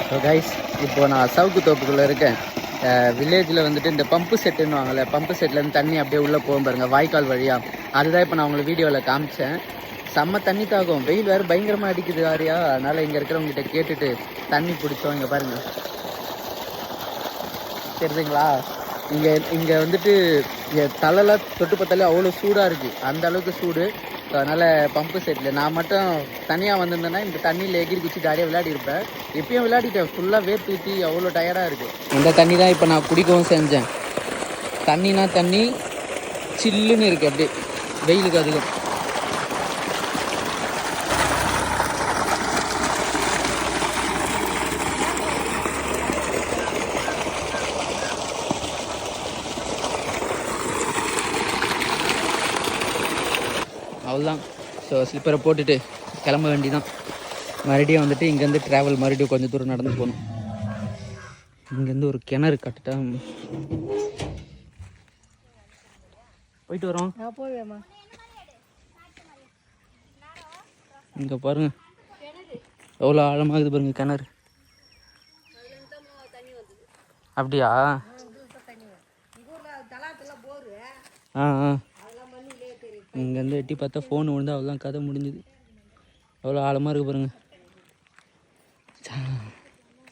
So guys, இப்போது நான் சவுக்கு தோப்புக்குள்ளே இருக்கேன். வில்லேஜில் வந்துட்டு இந்த பம்பு செட்டுன்னு வாங்கல, பம்பு செட்லேருந்து தண்ணி அப்படியே உள்ளே போகும் பாருங்கள், வாய்க்கால் வழியாக. அதுதான் இப்போ நான் உங்களுக்கு வீடியோவில் காமிச்சேன். செம்ம தண்ணி தாகும், வெயில் வேறு பயங்கரமாக அடிக்குது ஆரியா. அதனால் இங்கே இருக்கிறவங்ககிட்ட கேட்டுட்டு தண்ணி பிடிச்சோம். இங்கே பாருங்கள், தெரியுதுங்களா? இங்கே வந்துட்டு தலைலாம் தொட்டு பார்த்தாலே அவ்வளோ சூடாக இருக்குது, அந்த அளவுக்கு சூடு. ஸோ அதனால் பம்பு செட்டில் நான் மட்டும் தனியாக வந்திருந்தேன்னா இந்த தண்ணியில் எகிரி குச்சி ஜாலியாக விளையாடிருப்பேன். எப்பயும் விளையாடிட்டேன், ஃபுல்லாக வேர்த்து ஊற்றி அவ்வளோ டயர்டாக இருக்குது. இந்த தண்ணி தான் இப்போ நான் குடிக்கவும் செஞ்சேன். தண்ணினா தண்ணி சில்லுன்னு இருக்குது, அப்படியே வெயிலுக்கு அதிகம். அவ்வளோதான். ஸோ ஸ்லிப்பரை போட்டுட்டு கிளம்ப வேண்டிதான். மறுபடியும் வந்துட்டு இங்கேருந்து ட்ராவல் மறுபடியும் கொஞ்சம் தூரம் நடந்து போகணும். இங்கேருந்து ஒரு கிணறு கட்டுட்டா போயிட்டு வரோம். இங்கே பாருங்க எவ்வளோ ஆழமாகுது பாருங்க கிணறு. அப்படியா? இங்கேருந்து எட்டி பார்த்தா ஃபோன் விழுந்து அவ்வளோதான், கதை முடிஞ்சுது. எவ்வளோ ஆழமாக இருக்குது பாருங்கள்.